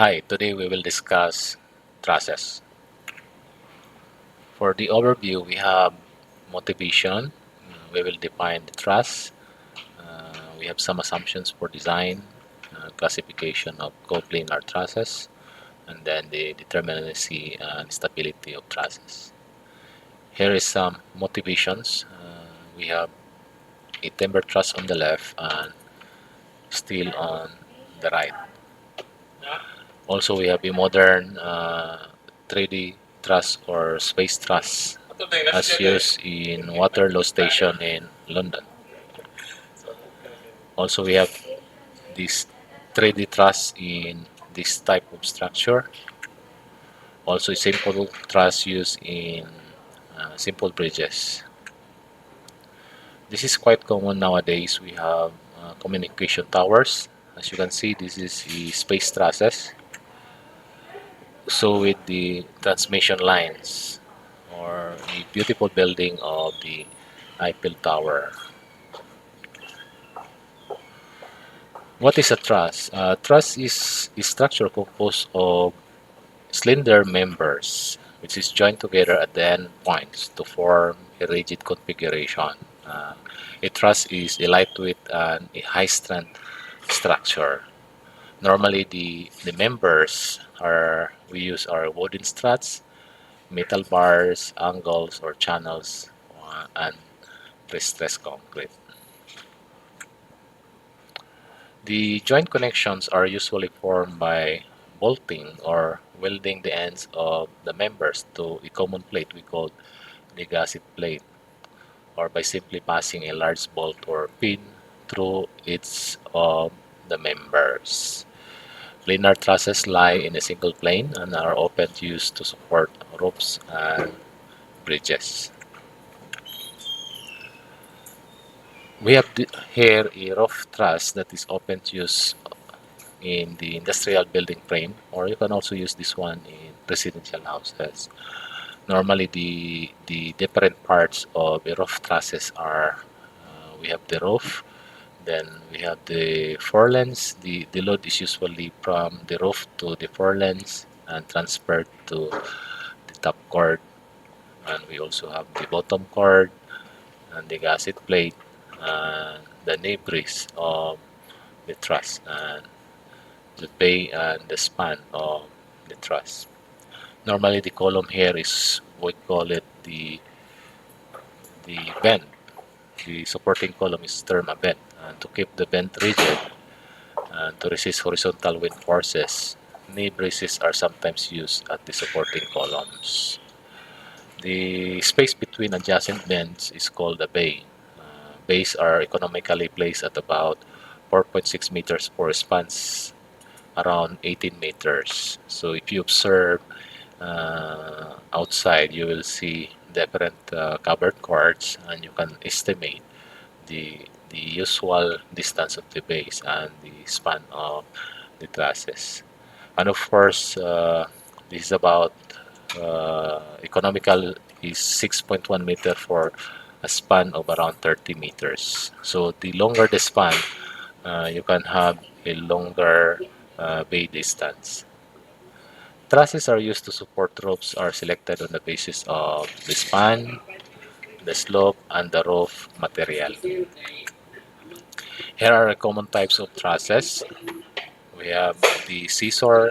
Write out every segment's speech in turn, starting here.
Hi, today we will discuss trusses. For the overview, we have motivation. We will define the truss. We have some assumptions for design, classification of coplanar trusses, and then the determinancy and stability of trusses. Here is some motivations. We have a timber truss on the left and steel on the right. Also, we have a modern 3D truss or space truss as used in Waterloo Station in London. Also, we have this 3D truss in this type of structure. Also, simple truss used in simple bridges. This is quite common nowadays. We have communication towers. As you can see, this is the space trusses. So with the transmission lines or the beautiful building of the Eiffel Tower. What is a truss? A truss is a structure composed of slender members which is joined together at the end points to form a rigid configuration. Uh, a truss is a lightweight and a high strength structure. Normally the members are we use are wooden struts, metal bars, angles or channels, and pre-stressed concrete. The joint connections are usually formed by bolting or welding the ends of the members to a common plate we call the gusset plate, or by simply passing a large bolt or pin through each of the members. Planar trusses lie in a single plane and are often used to support roofs and bridges. We have here a roof truss that is often used in the industrial building frame, or you can also use this one in residential houses. Normally, the different parts of a roof trusses are we have the roof, then we have the forelans. The load is usually from the roof to the forelans and transferred to the top cord, and we also have the bottom cord and the gasket plate and the knee brace of the truss and the bay and the span of the truss. Normally, the column here is we call it the bend. The supporting column is termed a bend, and to keep the bend rigid and to resist horizontal wind forces, knee braces are sometimes used at the supporting columns. The space between adjacent bends is called a bay. Bays are economically placed at about 4.6 meters for spans around 18 meters. So if you observe outside, you will see different covered courts, and you can estimate the usual distance of the base and the span of the trusses. And of course, this is about economical is 6.1 meter for a span of around 30 meters. So the longer the span, you can have a longer bay distance. Trusses are used to support ropes are selected on the basis of the span, the slope, and the roof material. Here are the common types of trusses. We have the scissor,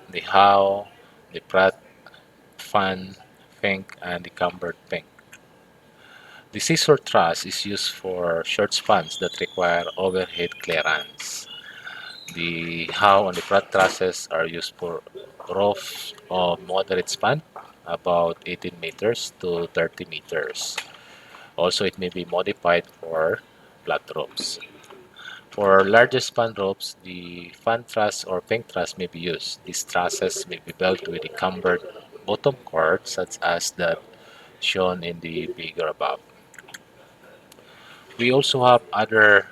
the how, the pratt, fan, pink, and the cambered pink. The scissor truss is used for short spans that require overhead clearance. The how and the pratt trusses are used for roofs of moderate span, about 18 meters to 30 meters. Also, it may be modified for flat roofs. For larger span ropes, the fan truss or pink truss may be used. These trusses may be built with a cambered bottom cord, such as that shown in the figure above. We also have other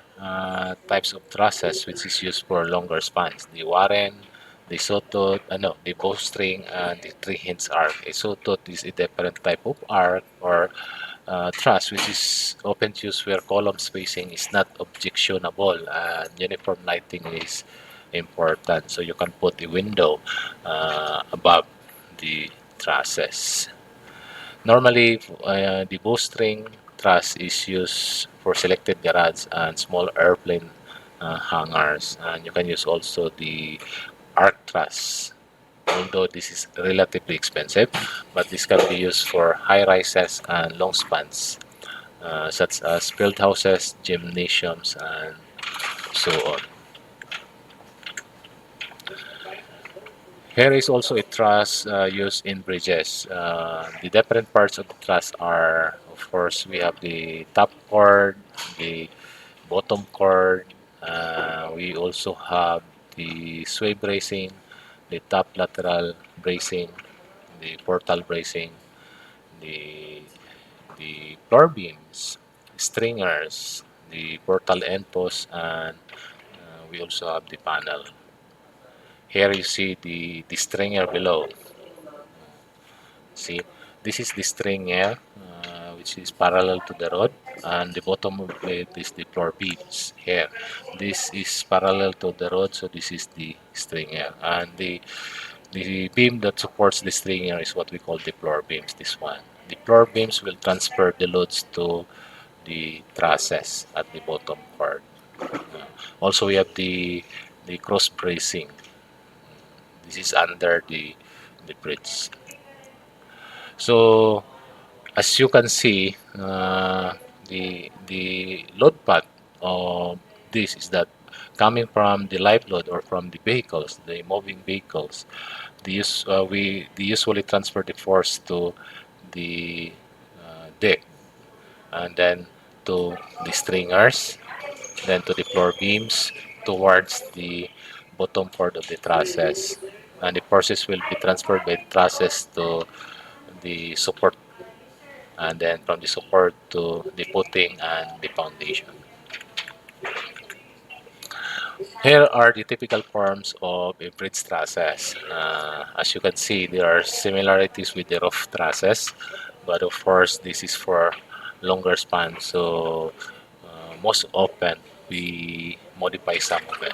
types of trusses which is used for longer spans. The Warren, the Sawtooth, no, the bowstring, and the three hinge arc. A Sawtooth is a different type of arc or truss which is often used where column spacing is not objectionable and uniform lighting is important. So you can put a window above the trusses. Normally, the bowstring truss is used for selected garage and small airplane hangars, and you can use also the arc truss. Although this is relatively expensive, but this can be used for high rises and long spans, such as field houses, gymnasiums, and so on. Here is also a truss used in bridges. The different parts of the truss are, of course, we have the top cord, the bottom cord. We also have the sway bracing, the top lateral bracing, the portal bracing, the floor beams, stringers, the portal end post, and we also have the panel. Here you see the stringer below. See, this is the stringer, which is parallel to the rod, and the bottom of it is the floor beams. Here, this is parallel to the rod, so this is the stringer, and the beam that supports the stringer is what we call the floor beams. This one, the floor beams will transfer the loads to the trusses at the bottom part. Also, we have the cross bracing. This is under the bridge. So as you can see, the load path of this is that coming from the live load or from the vehicles, the moving vehicles, they usually transfer the force to the deck, and then to the stringers, then to the floor beams, towards the bottom part of the trusses, and the forces will be transferred by trusses to the support, and then from the support to the footing and the foundation. Here are the typical forms of a bridge trusses. As you can see, there are similarities with the roof trusses, but of course, this is for longer span. So most often we modify some of it.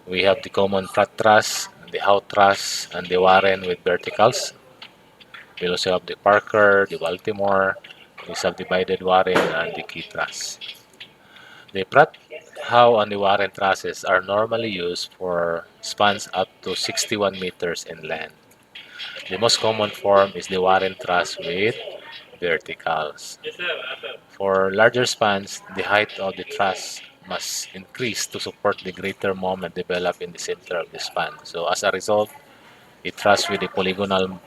We have the common flat truss, the how truss, and the Warren with verticals. We also have the Parker, the Baltimore, the subdivided Warren, and the key truss. The Pratt, Howe, and the Warren trusses are normally used for spans up to 61 meters in length. The most common form is the Warren truss with verticals. For larger spans, the height of the truss must increase to support the greater moment developed in the center of the span. So as a result, a truss with a polygonal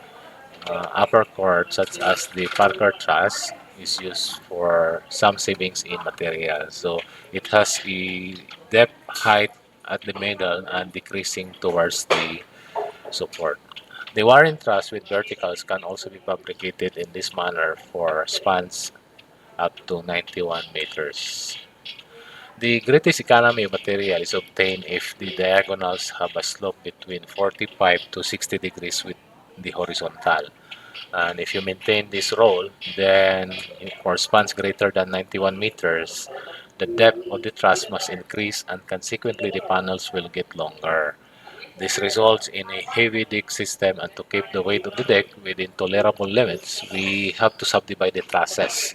upper chord, such as the Parker truss, is used for some savings in material. So it has a depth height at the middle and decreasing towards the support. The Warren truss with verticals can also be fabricated in this manner for spans up to 91 meters. The greatest economy of material is obtained if the diagonals have a slope between 45 to 60 degrees with the horizontal. And if you maintain this role, then for spans greater than 91 meters, the depth of the truss must increase and consequently the panels will get longer. This results in a heavy deck system, and to keep the weight of the deck within tolerable limits, we have to subdivide the trusses.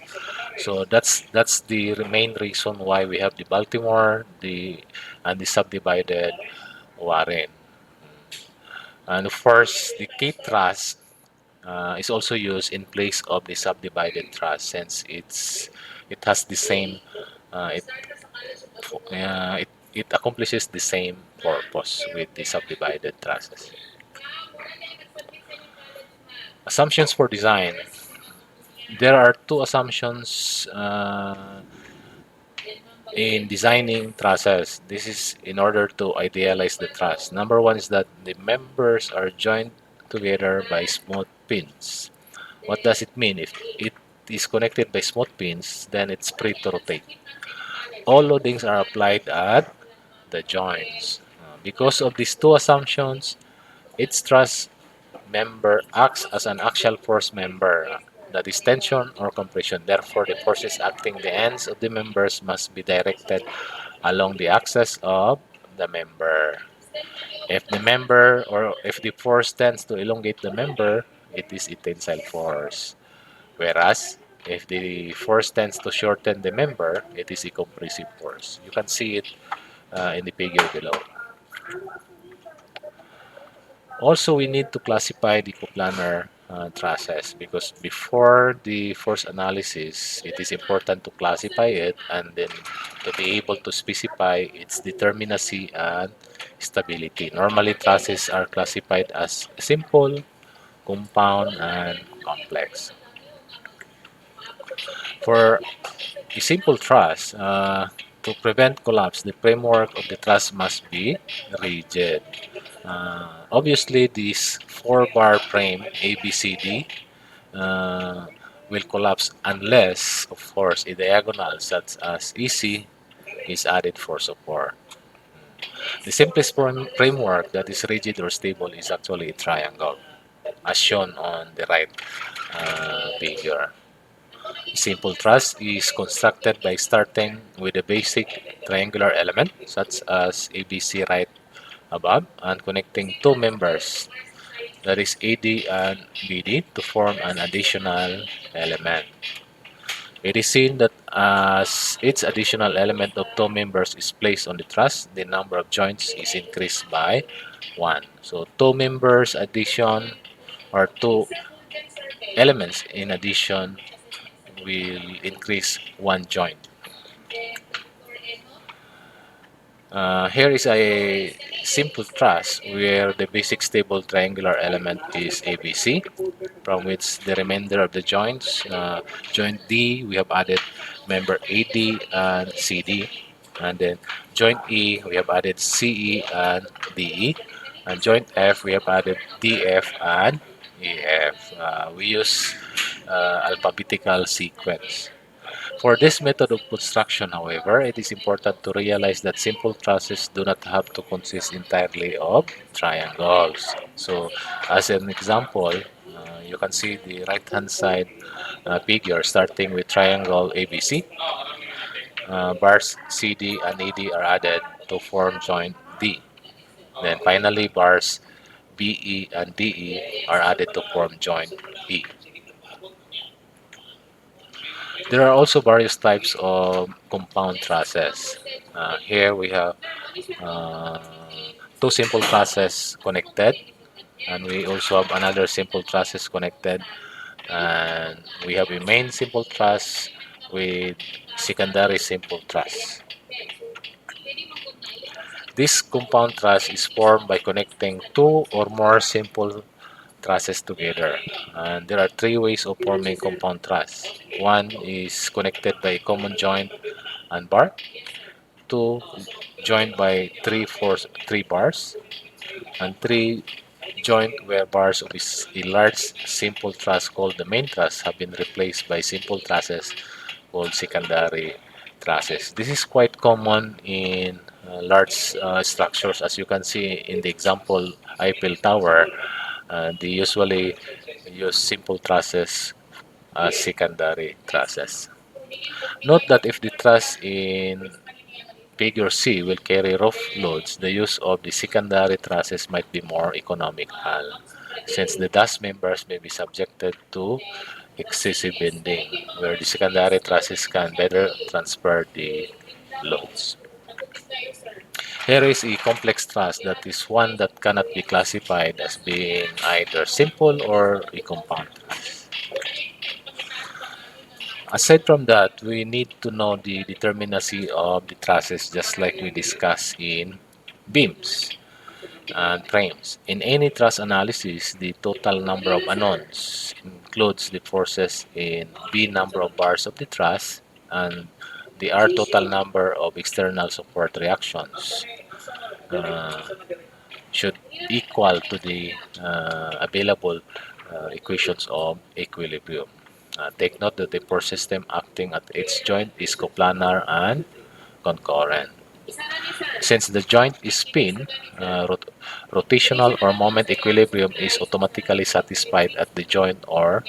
So that's the main reason why we have the Baltimore, the subdivided Warren. And of course, the K truss is also used in place of the subdivided truss, since it has the same uh, it, it accomplishes the same purpose with the subdivided trusses. Assumptions for design. There are two assumptions in designing trusses. This is in order to idealize the truss. Number one is that the members are joined together by smooth pins. What does it mean? If it is connected by smooth pins, then it's free to rotate. All loadings are applied at the joints. Because of these two assumptions, each truss member acts as an axial force member, that is tension or compression. Therefore, the forces acting the ends of the members must be directed along the axis of the member. If the member or if the force tends to elongate the member, it is a tensile force. Whereas if the force tends to shorten the member, it is a compressive force. You can see it in the figure below. Also, we need to classify the coplanar trusses because before the force analysis, it is important to classify it and then to be able to specify its determinacy and stability. Normally, trusses are classified as simple, compound, and complex. For a simple truss, to prevent collapse, the framework of the truss must be rigid. Obviously, this four-bar frame ABCD will collapse unless, of course, a diagonal such as EC is added for support. The simplest framework that is rigid or stable is actually a triangle, as shown on the right figure. Simple truss is constructed by starting with a basic triangular element such as ABC right above and connecting two members, that is AD and BD, to form an additional element. It is seen that as each additional element of two members is placed on the truss, the number of joints is increased by 1. So two members addition or two elements in addition will increase one joint. Here is a simple truss where the basic stable triangular element is ABC, from which the remainder of the joints, joint D, we have added member AD and CD, and then joint E, we have added CE and DE, and joint F, we have added DF and EF. We use alphabetical sequence. For this method of construction, however, it is important to realize that simple trusses do not have to consist entirely of triangles. So, as an example, you can see the right-hand side figure starting with triangle ABC. Bars CD and ED are added to form joint D. Then finally, bars BE and DE are added to form joint E. There are also various types of compound trusses. Here we have uh, two simple trusses connected, and we also have another simple trusses connected, and we have a main simple truss with secondary simple truss. This compound truss is formed by connecting two or more simple trusses together. And there are three ways of forming compound truss. One is connected by a common joint and bar. Two, joined by three bars. And three, joint where bars of a large simple truss called the main truss have been replaced by simple trusses called secondary trusses. This is quite common in large structures, as you can see in the example Eiffel Tower. They usually use simple trusses as secondary trusses. Note that if the truss in figure C will carry rough loads, the use of the secondary trusses might be more economical, since the dust members may be subjected to excessive bending, where the secondary trusses can better transfer the loads. Here is a complex truss that is one that cannot be classified as being either simple or a compound truss. Aside from that, we need to know the determinacy of the trusses just like we discussed in beams and frames. In any truss analysis, the total number of unknowns includes the forces in B number of bars of the truss and the R total number of external support reactions uh, should equal to the available equations of equilibrium. Take note that the force system acting at each joint is coplanar and concurrent. Since the joint is spin, rotational or moment equilibrium is automatically satisfied at the joint or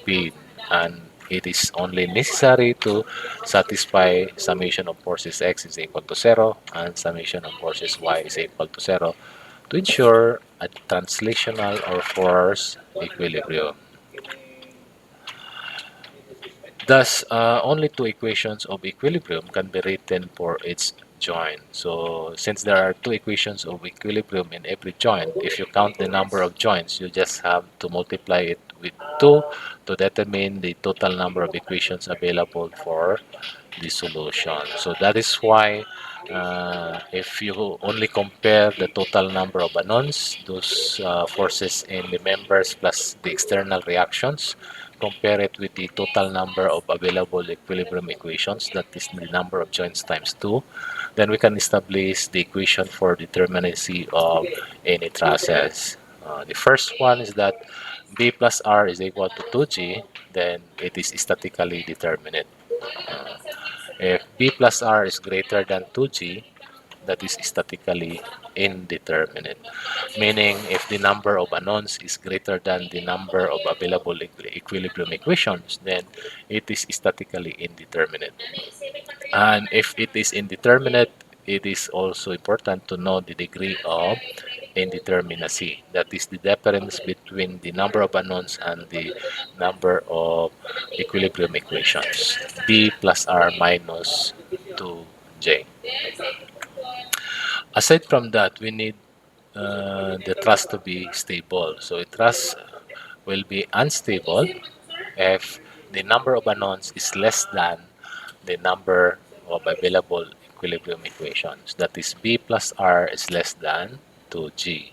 pin, and it is only necessary to satisfy summation of forces x is equal to 0 and summation of forces y is equal to 0 to ensure a translational or force equilibrium. Thus, only two equations of equilibrium can be written for each joint. So, since there are two equations of equilibrium in every joint, if you count the number of joints, you just have to multiply it with 2 to determine the total number of equations available for the solution. So that is why if you only compare the total number of unknowns, those forces in the members plus the external reactions, compare it with the total number of available equilibrium equations, that is the number of joints times 2, then we can establish the equation for determinacy of any trusses. The first one is that B plus R is equal to 2G, then it is statically determinate. Uh, if B plus R is greater than 2G, that is statically indeterminate. Meaning, if the number of unknowns is greater than the number of available equilibrium equations, then it is statically indeterminate. And if it is indeterminate, it is also important to know the degree of indeterminacy. That is the difference between the number of unknowns and the number of equilibrium equations. B plus R minus 2J. Aside from that, we need the truss to be stable. So a truss will be unstable if the number of unknowns is less than the number of available equilibrium equations. That is, B plus R is less than 2G.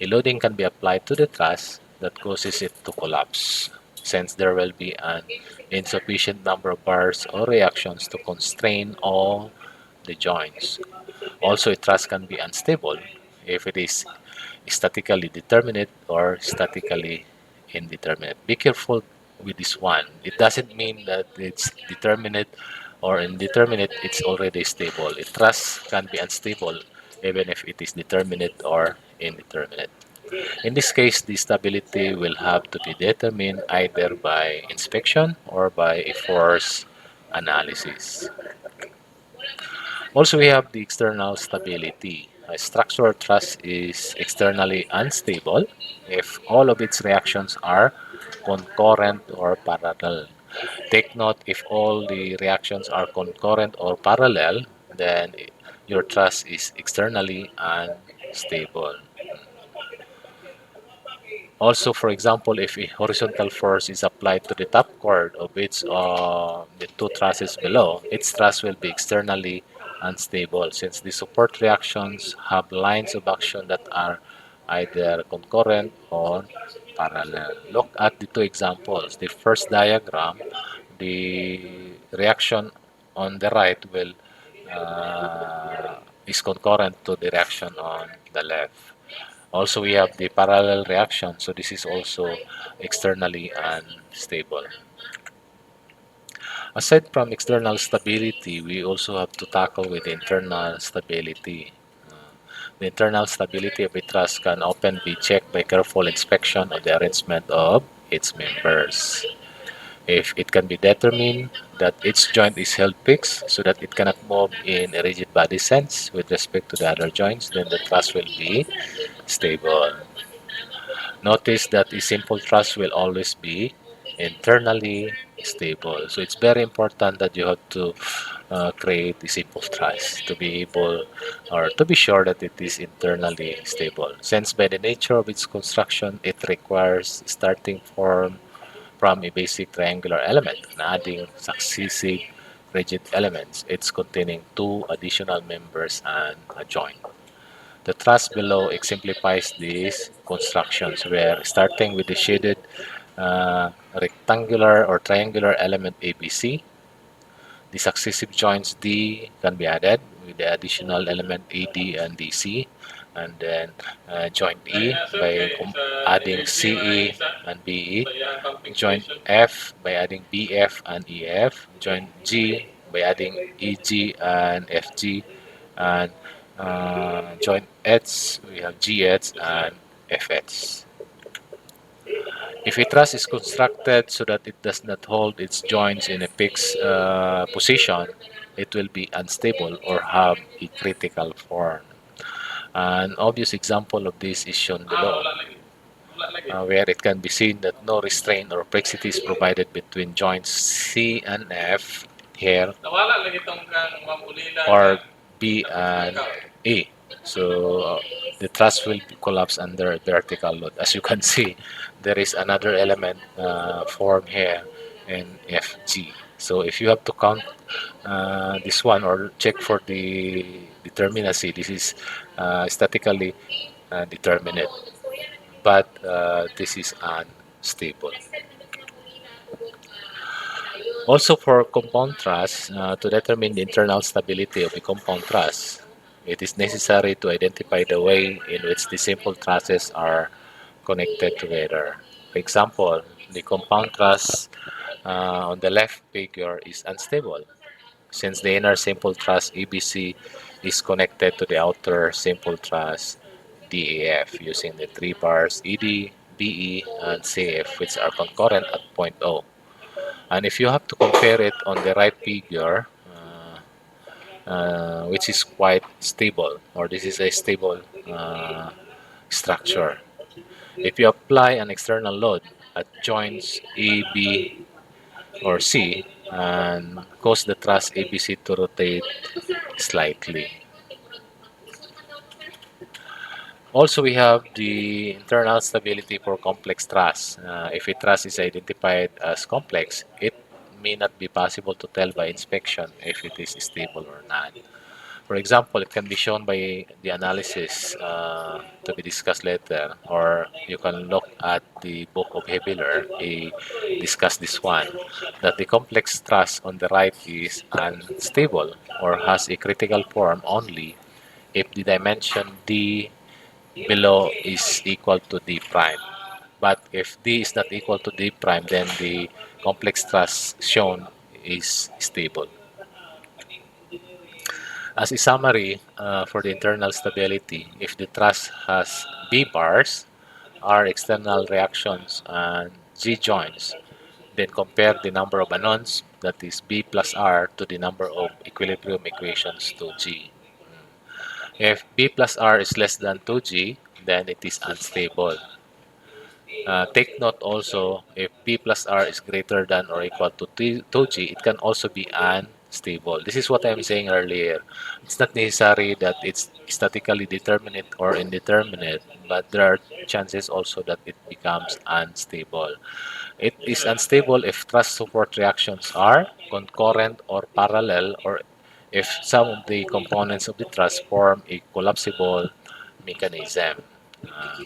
A loading can be applied to the truss that causes it to collapse, since there will be an insufficient number of bars or reactions to constrain all the joints. Also, a truss can be unstable if it is statically determinate or statically indeterminate. Be careful with this one. It doesn't mean that it's determinate or indeterminate, it's already stable. A truss can be unstable even if it is determinate or indeterminate. In this case, the stability will have to be determined either by inspection or by a force analysis. Also, we have the external stability. A structural truss is externally unstable if all of its reactions are concurrent or parallel. Take note, if all the reactions are concurrent or parallel, then your truss is externally unstable. Also, for example, if a horizontal force is applied to the top chord of each of the two trusses below, its truss will be externally unstable since the support reactions have lines of action that are either concurrent or parallel. Look at the two examples. The first diagram, the reaction on the right will is concurrent to the reaction on the left. Also, we have the parallel reaction, so this is also externally unstable. Aside from external stability, we also have to tackle with internal stability. Uh, the internal stability of a truss can often be checked by careful inspection of the arrangement of its members. If it can be determined that each joint is held fixed so that it cannot move in a rigid body sense with respect to the other joints, then the truss will be stable. Notice that a simple truss will always be internally stable. So it's very important that you have to create a simple truss to be able or to be sure that it is internally stable. Since by the nature of its construction, it requires starting from a basic triangular element and adding successive rigid elements. It's containing two additional members and a joint. The truss below exemplifies these constructions where starting with the shaded rectangular or triangular element ABC, the successive joints D can be added with the additional element AD and DC, and then joint E by adding CE and BE, joint F by adding BF and EF, joint G by adding EG and FG, and joint H we have GH and FH. If a truss is constructed so that it does not hold its joints in a fixed position, it will be unstable or have a critical form. An obvious example of this is shown below, where it can be seen that no restraint or flexibility is provided between joints C and F here, or B and A. So the truss will collapse under vertical load. As you can see, there is another element formed here in FG. So if you have to count this one or check for the determinacy, this is statically determinate, but this is unstable. Also, for compound truss, to determine the internal stability of a compound truss, it is necessary to identify the way in which the simple trusses are connected together. For example, the compound truss on the left figure is unstable since the inner simple truss EBC is connected to the outer simple truss DAF using the three bars ED, BE, and CF, which are concurrent at point O. And if you have to compare it on the right figure, which is quite stable, or this is a stable structure. If you apply an external load at joints A, B, or C and cause the truss ABC to rotate slightly. Also, we have the internal stability for complex truss. If a truss is identified as complex, it may not be possible to tell by inspection if it is stable or not. For example, it can be shown by the analysis to be discussed later, or you can look at the book of Hebeler, he discussed this one, that the complex truss on the right is unstable or has a critical form only if the dimension d below is equal to d prime. But if d is not equal to d prime, then the complex truss shown is stable. As a summary for the internal stability, if the truss has B bars, R external reactions, and G joints, then compare the number of anons, that is B plus R, to the number of equilibrium equations to G. If B plus R is less than 2G, then it is unstable. Take note also, if B plus R is greater than or equal to 2G, it can also be unstable. This is what I'm saying earlier. It's not necessary that it's statically determinate or indeterminate, but there are chances also that it becomes unstable. It is unstable if thrust support reactions are concurrent or parallel, or if some of the components of the thrust form a collapsible mechanism.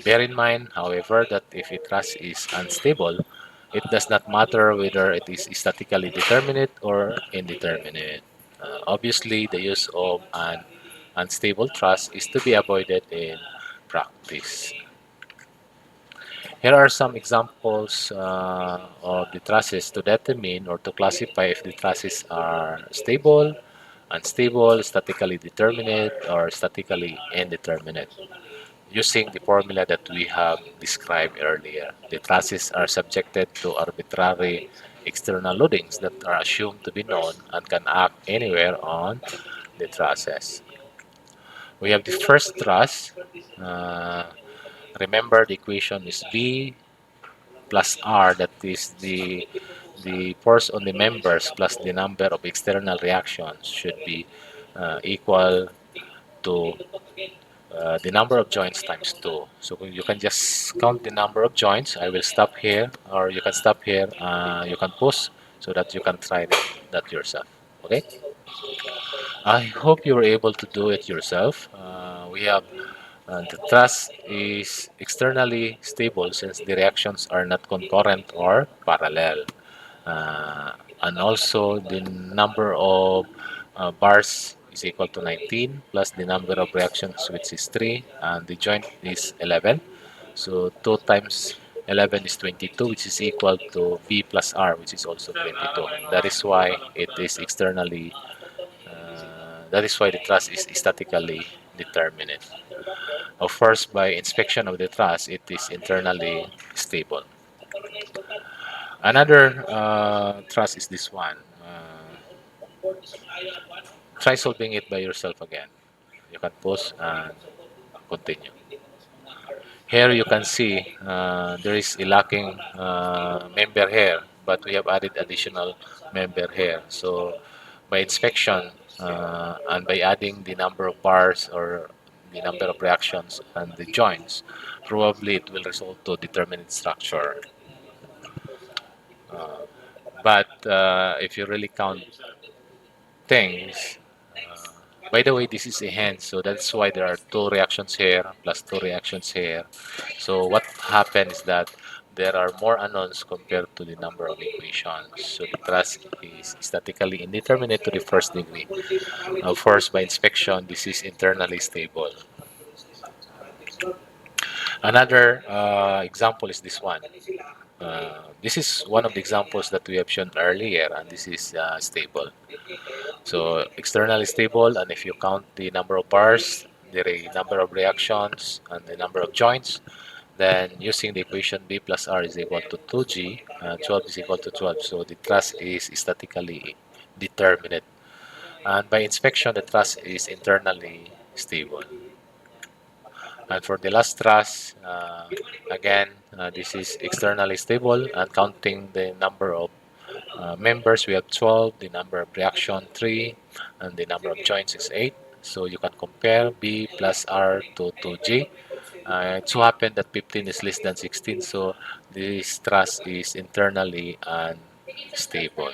Bear in mind, however, that if a thrust is unstable, it does not matter whether it is statically determinate or indeterminate. Obviously, the use of an unstable thrust is to be avoided in practice. Here are some examples of the trusses to determine or to classify if the trusses are stable, unstable, statically determinate, or statically indeterminate. Using the formula that we have described earlier, the trusses are subjected to arbitrary external loadings that are assumed to be known and can act anywhere on the trusses. We have the first truss. Uh, Remember, the equation is B plus R, that is the force on the members plus the number of external reactions should be equal to the number of joints times 2. So you can just count the number of joints. I will stop here, or you can stop here. You can pause so that you can try that yourself. Okay? I hope you were able to do it yourself. We have the truss is externally stable since the reactions are not concurrent or parallel. And also the number of bars is equal to 19 plus the number of reactions, which is 3, and the joint is 11. So 2 times 11 is 22, which is equal to B plus R, which is also 22. That is why it is externally, that is why the truss is statically determinate. Of course, by inspection of the truss, it is internally stable. Another truss is this one. Try solving it by yourself again. You can pause and continue. Here you can see there is a lacking member here, but we have added additional member here. So by inspection and by adding the number of bars or the number of reactions and the joints, probably it will result to determinate structure. But if you really count things, by the way, this is a hand, so that's why there are two reactions here plus two reactions here. So what happened is that there are more unknowns compared to the number of equations. So the truss is statically indeterminate to the first degree. First, by inspection, this is internally stable. Another example is this one. This is one of the examples that we have shown earlier, and this is stable. So externally stable, and if you count the number of bars, the number of reactions, and the number of joints, then using the equation B plus R is equal to 2G, 12 is equal to 12. So the truss is statically determinate. And by inspection, the truss is internally stable. And for the last truss, again, this is externally stable, and counting the number of members, we have 12, the number of reaction 3, and the number of joints is 8. So you can compare B plus R to 2G. It so happened that 15 is less than 16, so this truss is internally unstable.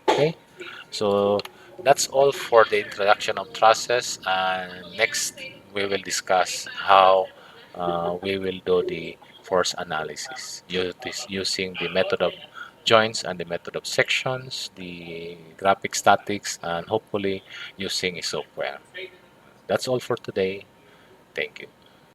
Okay, so that's all for the introduction of trusses, and next we will discuss how we will do the force analysis using the method of joints and the method of sections, the graphic statics, and hopefully using a software. That's all for today. Thank you.